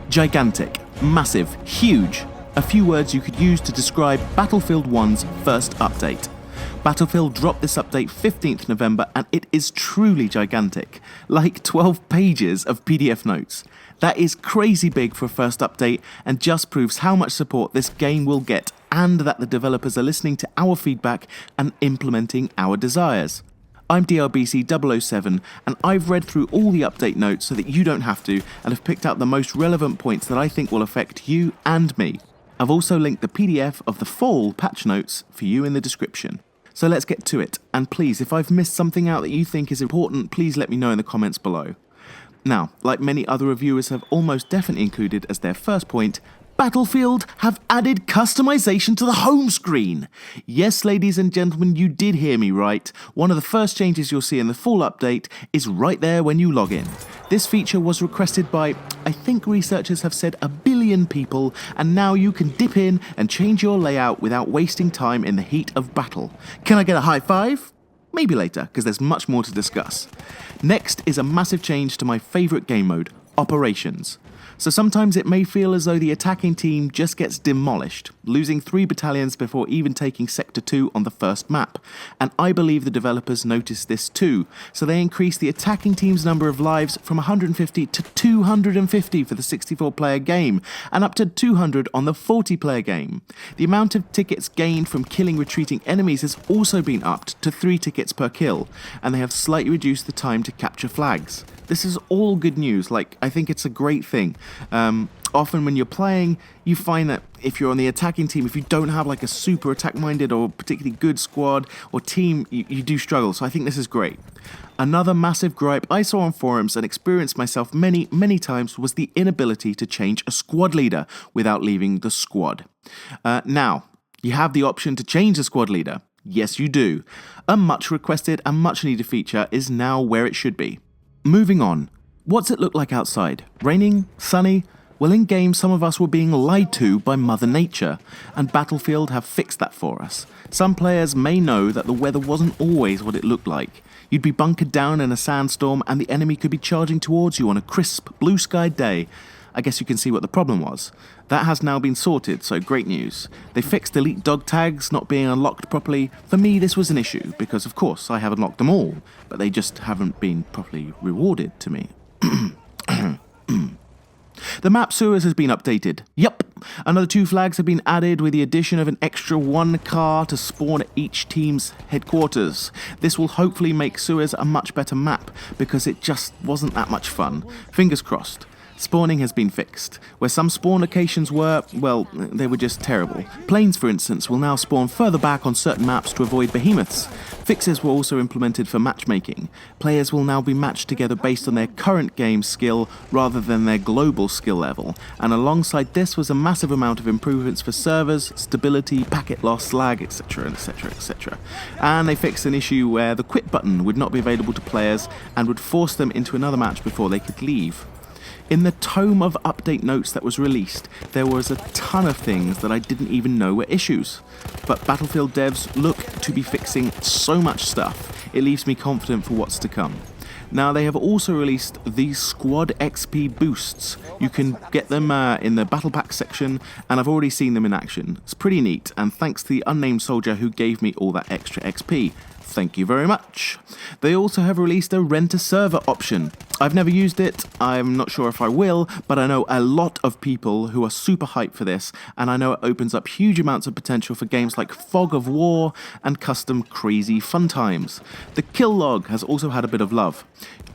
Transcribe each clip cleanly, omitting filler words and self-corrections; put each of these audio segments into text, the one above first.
Gigantic, massive, huge. A few words you could use to describe Battlefield 1's first update. Battlefield dropped this update 15th November and it is truly gigantic, like 12 pages of PDF notes. That is crazy big for a first update and just proves how much support this game will get and that the developers are listening to our feedback and implementing our desires. I'm DRBC007 and I've read through all the update notes so that you don't have to and have picked out the most relevant points that I think will affect you and me. I've also linked the PDF of the full patch notes for you in the description. So let's get to it, and please, if I've missed something out that you think is important, please let me know in the comments below. Now, like many other reviewers have almost definitely included as their first point, Battlefield have added customization to the home screen. Yes, ladies and gentlemen, you did hear me right. One of the first changes you'll see in the full update is right there when you log in. This feature was requested by, I think researchers have said 1 billion people, and now you can dip in and change your layout without wasting time in the heat of battle. Can I get a high five? Maybe later, because there's much more to discuss. Next is a massive change to my favourite game mode, Operations. So sometimes it may feel as though the attacking team just gets demolished, losing 3 battalions before even taking Sector 2 on the first map. And I believe the developers noticed this too, so they increased the attacking team's number of lives from 150 to 250 for the 64-player game, and up to 200 on the 40-player game. The amount of tickets gained from killing retreating enemies has also been upped to 3 tickets per kill, and they have slightly reduced the time to capture flags. This is all good news, I think it's a great thing. Often when you're playing, you find that if you're on the attacking team, if you don't have a super attack-minded or particularly good squad or team, you do struggle, so I think this is great. Another massive gripe I saw on forums and experienced myself many times was the inability to change a squad leader without leaving the squad. Now, you have the option to change the squad leader. Yes, you do. A much requested and much needed feature is now where it should be. Moving on, what's it look like outside? Raining? Sunny? Well, in game, some of us were being lied to by Mother Nature, and Battlefield have fixed that for us. Some players may know that the weather wasn't always what it looked like. You'd be bunkered down in a sandstorm and the enemy could be charging towards you on a crisp, blue-skied day. I guess you can see what the problem was. That has now been sorted, so great news. They fixed elite dog tags not being unlocked properly. For me, this was an issue, because of course I have unlocked them all, but they just haven't been properly rewarded to me. The map sewers has been updated. Yep, another 2 flags have been added with the addition of an extra 1 car to spawn at each team's headquarters. This will hopefully make sewers a much better map, because it just wasn't that much fun. Fingers crossed. Spawning has been fixed. Where some spawn locations were, well, they were just terrible. Planes, for instance, will now spawn further back on certain maps to avoid behemoths. Fixes were also implemented for matchmaking. Players will now be matched together based on their current game skill rather than their global skill level. And alongside this was a massive amount of improvements for servers, stability, packet loss, lag, etc, etc, etc. And they fixed an issue where the quit button would not be available to players and would force them into another match before they could leave. In the tome of update notes that was released, there was a ton of things that I didn't even know were issues. But Battlefield devs look to be fixing so much stuff, it leaves me confident for what's to come. Now, they have also released these Squad XP boosts. You can get them in the Battle Pack section, and I've already seen them in action. It's pretty neat, and thanks to the unnamed soldier who gave me all that extra XP. Thank you very much. They also have released a rent-a-server option. I've never used it, I'm not sure if I will, but I know a lot of people who are super hyped for this, and I know it opens up huge amounts of potential for games like Fog of War and custom crazy fun times. The kill log has also had a bit of love,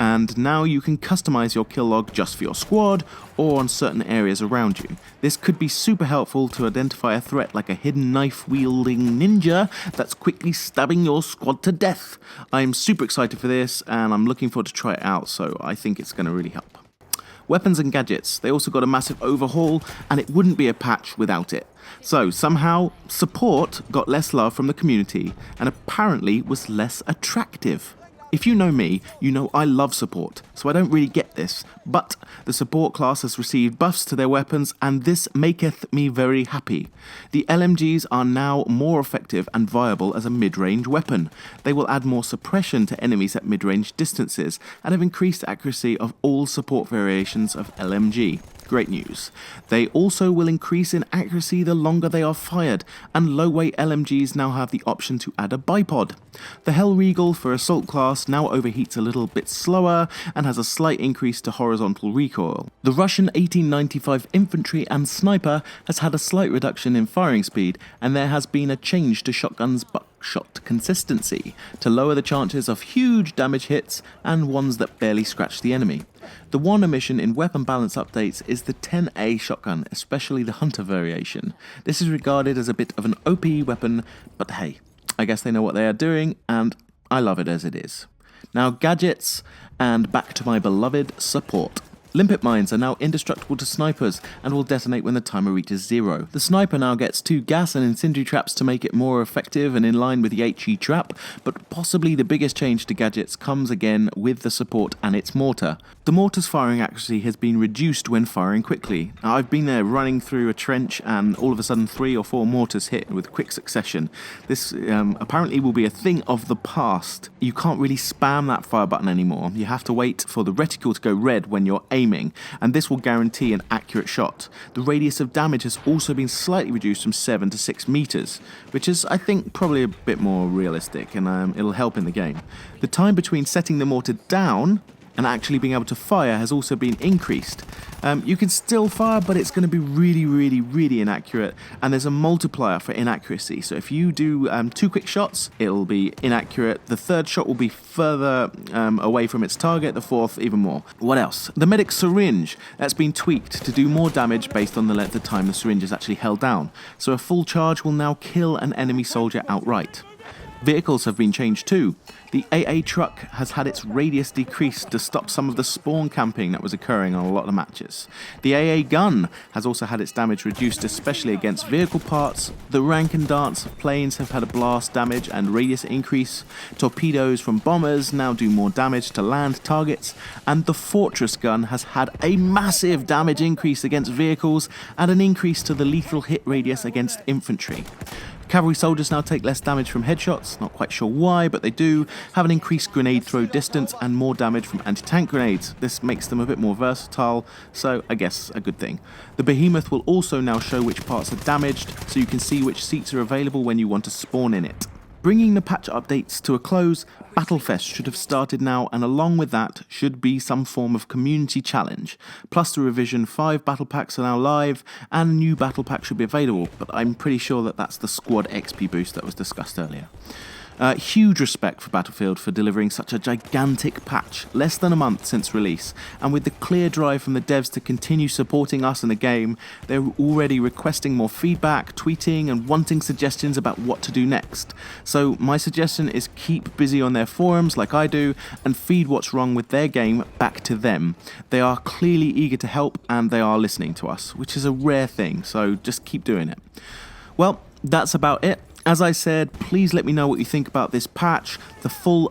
and now you can customize your kill log just for your squad or on certain areas around you. This could be super helpful to identify a threat like a hidden knife-wielding ninja that's quickly stabbing your squad to death. I'm super excited for this, and I'm looking forward to try it out, so I think it's going to really help. Weapons and gadgets, they also got a massive overhaul, and it wouldn't be a patch without it. So somehow, support got less love from the community, and apparently was less attractive. If you know me, you know I love support, so I don't really get this, but the support class has received buffs to their weapons, and this maketh me very happy. The LMGs are now more effective and viable as a mid-range weapon. They will add more suppression to enemies at mid-range distances, and have increased accuracy of all support variations of LMG. Great news. They also will increase in accuracy the longer they are fired, and low-weight LMGs now have the option to add a bipod. The Hellriegel for Assault class now overheats a little bit slower and has a slight increase to horizontal recoil. The Russian 1895 infantry and sniper has had a slight reduction in firing speed, and there has been a change to shotgun's buckshot consistency to lower the chances of huge damage hits and ones that barely scratch the enemy. The one omission in weapon balance updates is the 10A shotgun, especially the Hunter variation. This is regarded as a bit of an OP weapon, but hey, I guess they know what they are doing, and I love it as it is. Now gadgets, and back to my beloved support. Limpet mines are now indestructible to snipers and will detonate when the timer reaches 0. The sniper now gets 2 gas and incendiary traps to make it more effective and in line with the HE trap, but possibly the biggest change to gadgets comes again with the support and its mortar. The mortar's firing accuracy has been reduced when firing quickly. Now, I've been there running through a trench and all of a sudden 3 or 4 mortars hit with quick succession. This apparently will be a thing of the past. You can't really spam that fire button anymore. You have to wait for the reticle to go red when you're aiming, and this will guarantee an accurate shot. The radius of damage has also been slightly reduced from 7 to 6 meters, which is, I think, probably a bit more realistic, and it'll help in the game. The time between setting the mortar down and actually being able to fire has also been increased. You can still fire, but it's going to be really inaccurate, and there's a multiplier for inaccuracy. So if you do 2 quick shots, it'll be inaccurate. The 3rd shot will be further away from its target, the 4th even more. What else? The medic syringe, that's been tweaked to do more damage based on the length of time the syringe is actually held down. So a full charge will now kill an enemy soldier outright. Vehicles have been changed too. The AA truck has had its radius decreased to stop some of the spawn camping that was occurring on a lot of matches. The AA gun has also had its damage reduced, especially against vehicle parts. The rank and dance of planes have had a blast damage and radius increase. Torpedoes from bombers now do more damage to land targets, and the fortress gun has had a massive damage increase against vehicles and an increase to the lethal hit radius against infantry. Cavalry soldiers now take less damage from headshots, not quite sure why, but they do, have an increased grenade throw distance and more damage from anti-tank grenades. This makes them a bit more versatile, so I guess a good thing. The Behemoth will also now show which parts are damaged, so you can see which seats are available when you want to spawn in it. Bringing the patch updates to a close, Battlefest should have started now, and along with that should be some form of community challenge. Plus the Revision 5 battle packs are now live, and a new battle pack should be available, but I'm pretty sure that that's the Squad XP boost that was discussed earlier. Huge respect for Battlefield for delivering such a gigantic patch, less than a month since release, and with the clear drive from the devs to continue supporting us in the game, they're already requesting more feedback, tweeting and wanting suggestions about what to do next. So my suggestion is keep busy on their forums like I do, and feed what's wrong with their game back to them. They are clearly eager to help, and they are listening to us, which is a rare thing, so just keep doing it. Well, that's about it. As I said, please let me know what you think about this patch. The full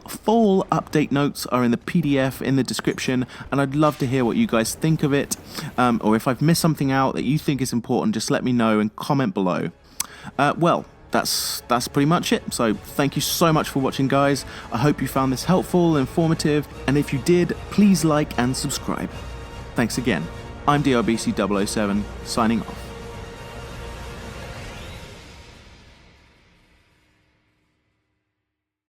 update notes are in the PDF in the description, and I'd love to hear what you guys think of it. Or if I've missed something out that you think is important, just let me know and comment below. Well, that's pretty much it. So thank you so much for watching, guys. I hope you found this helpful, informative, and if you did, please like and subscribe. Thanks again. I'm DRBC007, signing off.